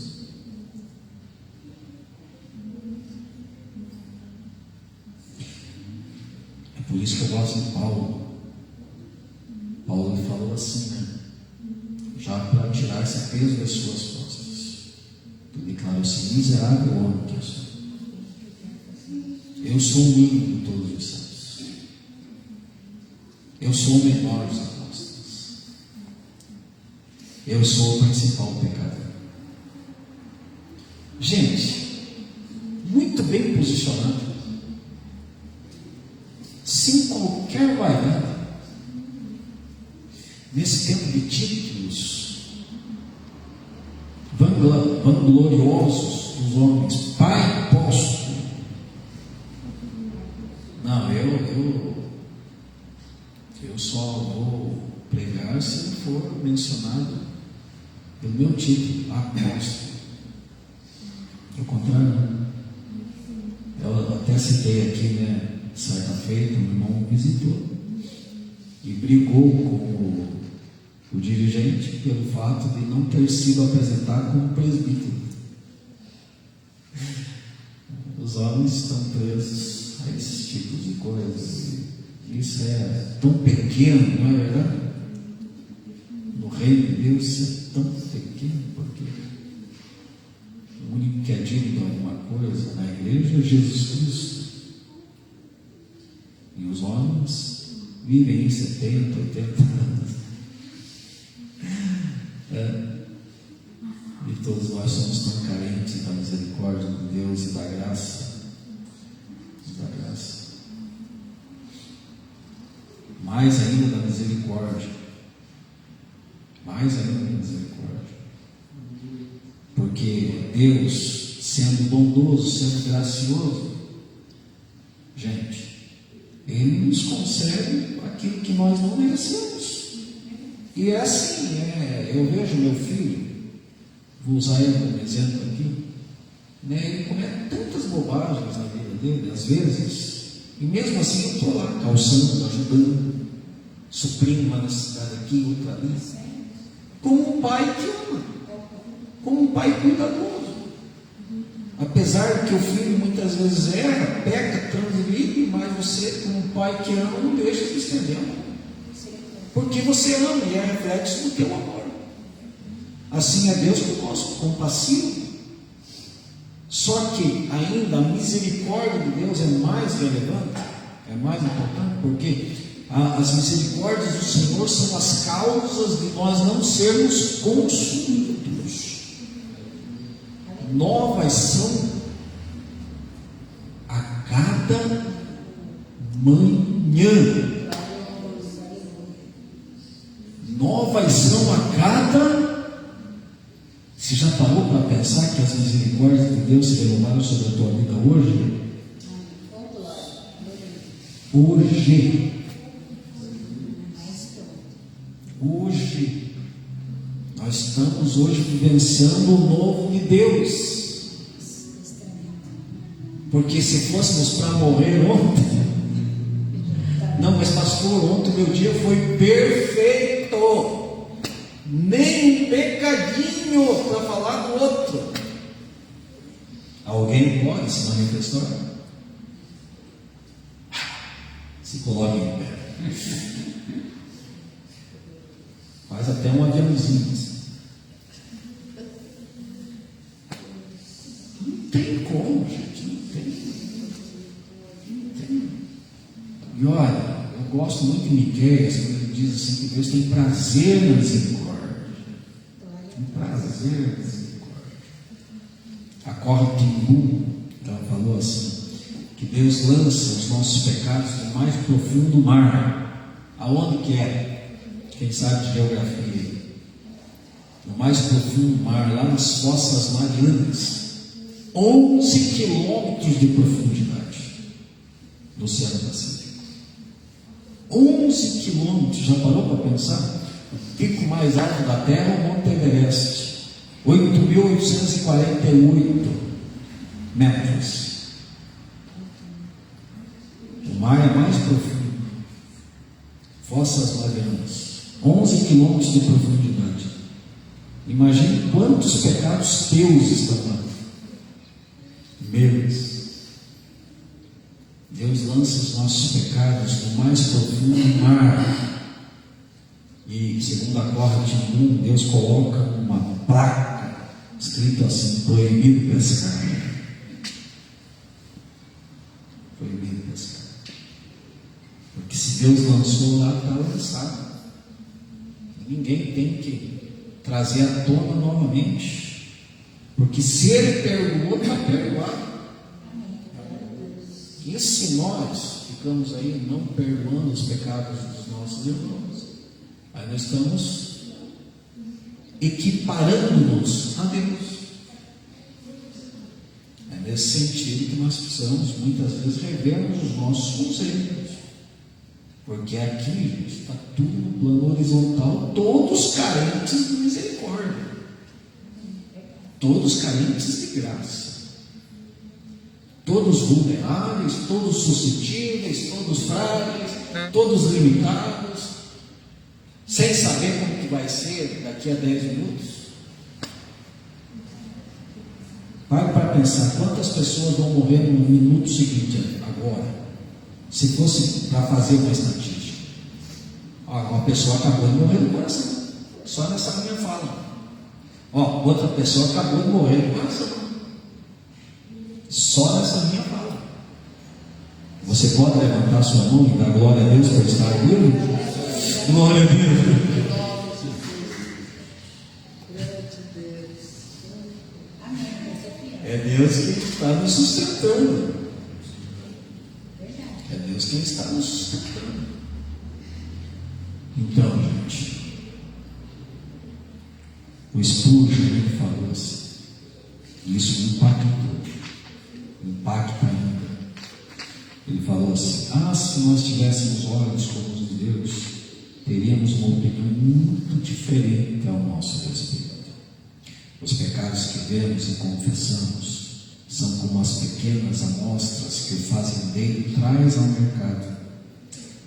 É por isso que eu gosto de Paulo. Paulo falou assim, né? Já para tirar esse peso das suas costas, ele declarou-se: miserável homem que eu sou. Eu sou o mínimo de todos os santos. Eu sou o menor dos apóstolos. Eu sou o principal pecador. Gente, muito bem posicionado, sem qualquer vaidade, nesse tempo de títulos vangloriosos dos homens, pai apóstolo. Não, eu só vou pregar se for mencionado pelo meu título, apóstolo. Ao contrário, eu até citei aqui, né, certa feita, um irmão visitou e brigou com o dirigente pelo fato de não ter sido apresentado como presbítero. Os homens estão presos a esses tipos de coisas. Isso é tão pequeno, não é verdade? No reino de Deus isso é tão pequeno, porque o único que é digno de alguma coisa na igreja é Jesus Cristo. E os homens vivem em 70, 80 anos. E todos nós somos tão carentes da misericórdia de Deus e da graça. Mais ainda da misericórdia. Porque Deus, sendo bondoso, sendo gracioso, gente, Ele nos concede aquilo que nós não merecemos. E é assim, eu vejo meu filho, vou usar ele como exemplo aqui, né, ele comete tantas bobagens na vida dele, às vezes, e mesmo assim eu estou lá, calçando, ajudando, suprindo uma necessidade aqui, outra ali, como um pai que ama, como um pai cuidadoso. Apesar que o filho muitas vezes erra, peca, transgride, mas você, como um pai que ama, não deixa de estender a mão. Porque você ama e é reflexo do teu amor. Assim é Deus conosco, compassivo. Só que ainda a misericórdia de Deus é mais relevante, é mais importante, porque as misericórdias do Senhor são as causas de nós não sermos consumidos. Novas são a cada manhã. Novas são a cada. Você já parou para pensar que as misericórdias de Deus se derramaram sobre a tua vida hoje? Hoje. Nós estamos hoje vivenciando o novo de Deus. Porque se fôssemos para morrer ontem, não, mas pastor, ontem meu dia foi perfeito. Nem um pecadinho para falar do outro. Alguém pode se manifestar? Se coloque em pé. Faz até um aviãozinho assim. Não tem como, gente. gosto muito de Miqueias, quando ele diz assim que Deus tem prazer na misericórdia. Tem prazer na misericórdia. A Corre Timbu, ela falou assim, que Deus lança os nossos pecados no mais profundo mar. Aonde que é? Quem sabe de geografia? No mais profundo mar, lá nas Fossas Marianas. 11 quilômetros de profundidade no Oceano Pacífico. 11 quilômetros, já parou para pensar? O pico mais alto da Terra é o Monte Everest, 8.848 metros. O mar é mais profundo. Fossas Marianas, 11 quilômetros de profundidade. Imagine quantos pecados teus estão lá. Meus. Deus lança os nossos pecados no mais profundo mar. E segundo a Corre Timbu, Deus coloca uma placa escrito assim: proibido pescar. Proibido pescar. Porque se Deus lançou lá, está lançado. Ninguém tem que trazer à tona novamente. Porque se Ele perdoou, está perdoado. E se nós ficamos aí não perdoando os pecados dos nossos irmãos, aí nós estamos equiparando-nos a Deus. É nesse sentido que nós precisamos muitas vezes revermos os nossos conceitos. Porque aqui, gente, está tudo no plano horizontal, todos carentes de misericórdia. Todos carentes de graça. Todos vulneráveis, todos suscetíveis, todos frágeis, todos limitados, sem saber como que vai ser daqui a 10 minutos. Pare para pensar, quantas pessoas vão morrer no minuto seguinte agora, se fosse para fazer uma estatística. Uma pessoa acabou de morrer no coração, só nessa minha fala. Outra pessoa acabou de morrer no coração, só nessa minha fala. Você pode levantar sua mão e dar glória a Deus por estar vivo? Glória a Deus. É Deus quem está nos sustentando. É Deus quem está nos sustentando. Então, gente, o Spurgeon falou assim, e isso me impacta ainda. Ele falou assim: se nós tivéssemos olhos como os de Deus, teríamos uma opinião muito diferente ao nosso respeito. Os pecados que vemos e confessamos são como as pequenas amostras que o fazendeiro traz ao mercado,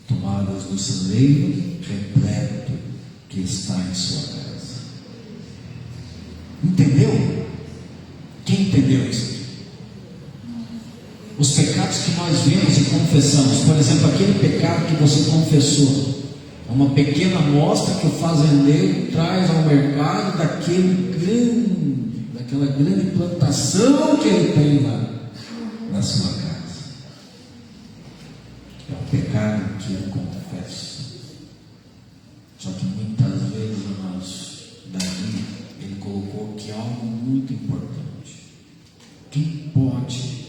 tomadas do celeiro repleto que está em sua casa. Entendeu? Quem entendeu isso? Os pecados que nós vemos e confessamos, por exemplo, aquele pecado que você confessou, é uma pequena amostra que o fazendeiro traz ao mercado daquela grande plantação que ele tem lá na sua casa. É um pecado que ele confessa. Só que muitas vezes Davi, ele colocou aqui algo muito importante. Quem pode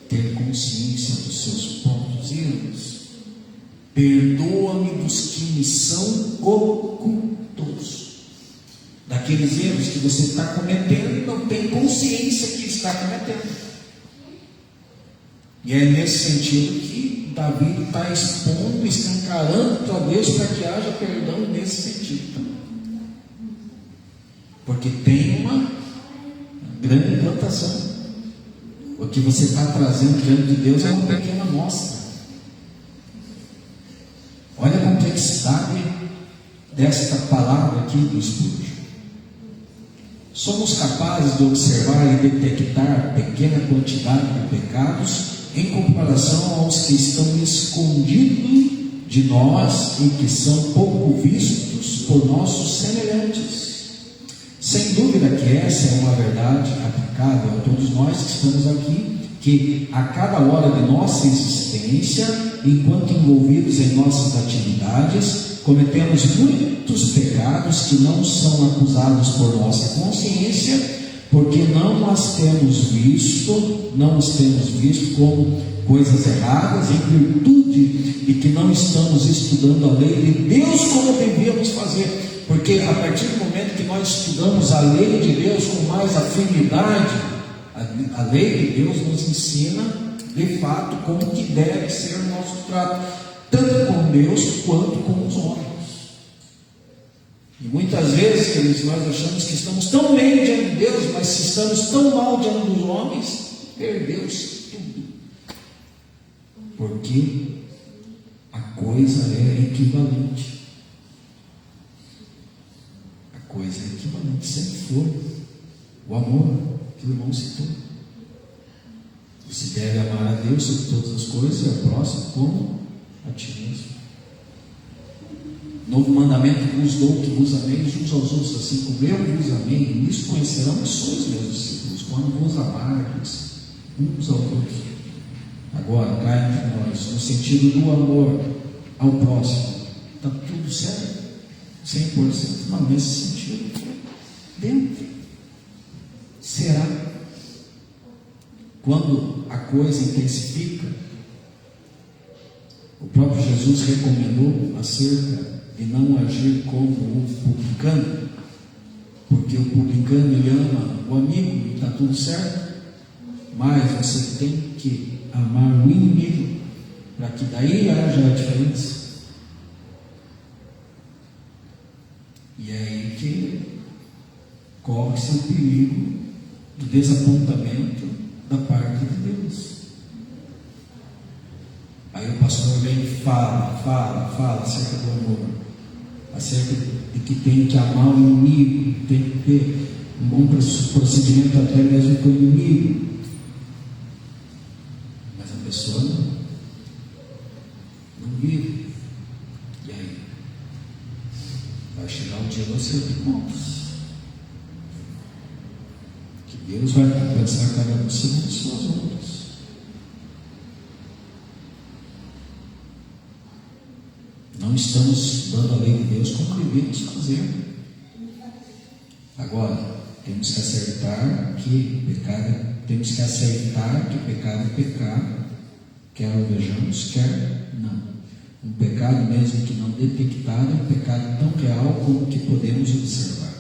ter consciência dos seus próprios erros? Perdoa-me dos que me são ocultos. Daqueles erros que você está cometendo e não tem consciência que está cometendo. E é nesse sentido que Davi está expondo, escancarando a Deus para que haja perdão nesse sentido. Porque tem uma grande plantação. O que você está trazendo diante de Deus é uma pequena amostra. Olha a complexidade desta palavra aqui do Spurgeon. Somos capazes de observar e detectar pequena quantidade de pecados em comparação aos que estão escondidos de nós e que são pouco vistos por nossos semelhantes. Sem dúvida que essa é uma verdade aplicável a todos nós que estamos aqui que a cada hora de nossa existência, enquanto envolvidos em nossas atividades, cometemos muitos pecados que não são acusados por nossa consciência, porque não os temos visto como coisas erradas, em virtude de que não estamos estudando a lei de Deus como devíamos fazer. Porque a partir do momento que nós estudamos a lei de Deus com mais afinidade, a lei de Deus nos ensina de fato como que deve ser o nosso trato, tanto com Deus quanto com os homens. E muitas vezes, queridos, nós achamos que estamos tão bem diante de Deus, mas se estamos tão mal diante dos homens, perdeu-se tudo. Porque a coisa é equivalente. A coisa é equivalente, sempre foi. O amor que o irmão citou. Você deve amar a Deus sobre todas as coisas e ao próximo como a ti mesmo. Novo mandamento vos dou, que vos ameis uns aos outros, assim como eu vos amei. E nisso conhecerão que sois meus discípulos, quando vos amardes uns aos outros. Agora, cá entre nós, no sentido do amor ao próximo, está tudo certo? 100%? Não, nesse sentido, dentro. Será? Quando a coisa intensifica, o próprio Jesus recomendou acerca de não agir como o publicano, porque o publicano ele ama o amigo e está tudo certo, mas você tem que amar o inimigo, para que daí haja a diferença. E é aí que corre-se o perigo do desapontamento da parte de Deus. Aí o pastor vem e fala acerca do amor, acerca de que tem que amar o inimigo, tem que ter um bom procedimento até mesmo com o inimigo. Mas a pessoa não vive. E aí? Vai chegar o dia do acerto de contas. Que Deus vai compensar cada um segundo as suas obras. Não estamos dando a lei de Deus como devemos fazer. Agora, temos que aceitar que pecado é pecado, quer o vejamos, quer não. Um pecado mesmo que não detectado é um pecado tão real como que podemos observar,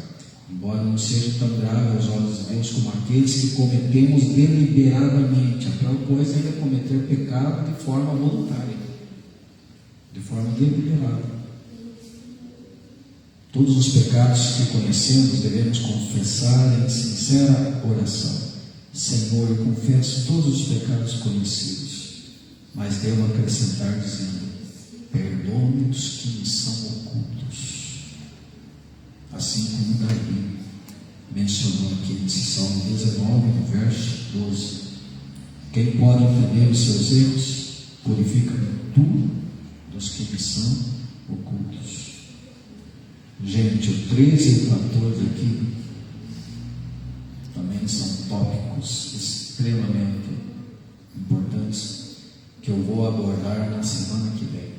embora não seja tão grave aos olhos de Deus como aqueles que cometemos deliberadamente. A pior coisa é cometer pecado de forma voluntária, de forma deliberada. Todos os pecados que conhecemos devemos confessar em sincera oração. Senhor, eu confesso todos os pecados conhecidos, mas devo acrescentar dizendo: perdoa-me dos que me são ocultos. Assim como Davi mencionou aqui nesse Salmo 19, no verso 12: quem pode entender os seus erros, purifica-me tu dos que me são ocultos. Gente, o 13 e o 14 aqui também são tópicos extremamente importantes que eu vou abordar na semana que vem.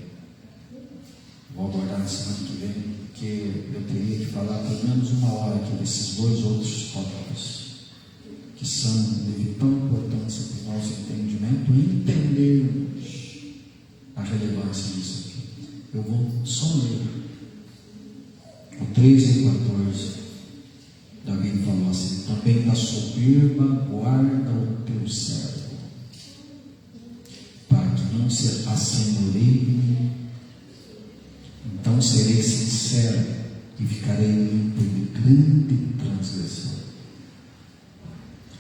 Porque eu teria que falar pelo menos uma hora aqui desses dois outros tópicos que são de vital importância para o nosso entendimento e entendermos a relevância disso aqui. Eu vou só ler o 13 e 14. Davi falou assim: também da soberba guarda o teu servo, para que não se assenhoreie. Então serei sincero e ficarei limpo de grande transgressão.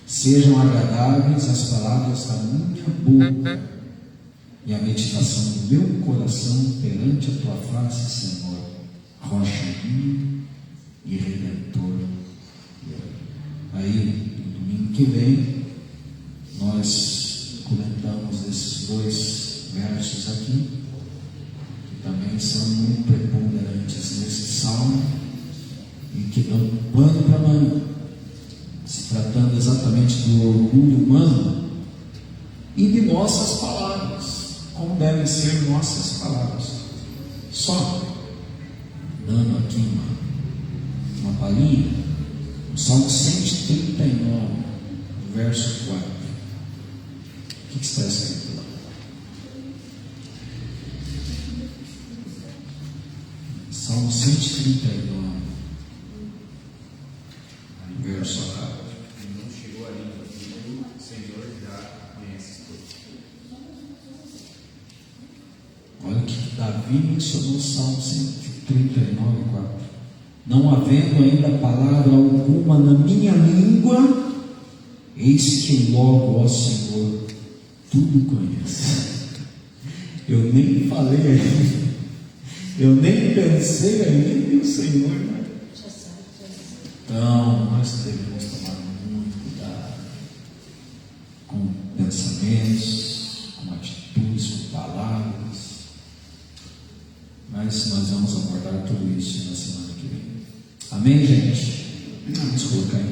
Sejam agradáveis as palavras da minha boca e a meditação do meu coração perante a tua face, Senhor, rocha minha e redentor. Aí, no domingo que vem, nós comentamos esses dois versos aqui, que também são muito preponderantes nesse salmo e que dão pano para manga. Se tratando exatamente do orgulho humano, e de nossas palavras, como devem ser nossas palavras. Só dando aqui uma palhinha, o Salmo 139, verso 4. O que está escrito lá? Salmo 139, verso 4. Não chegou ainda, o Senhor já conhece tudo. Olha o que Davi mencionou no Salmo 139, 4. Não havendo ainda palavra alguma na minha língua, eis que logo, ó Senhor, tudo conhece. Eu nem falei ainda, eu nem pensei ainda, e o Senhor, né? Já sabe, já sabe. Então, nós devemos tomar muito cuidado com pensamentos, com atitudes, com palavras. Mas nós vamos abordar tudo isso na semana que vem. Amém, gente? Vamos colocar em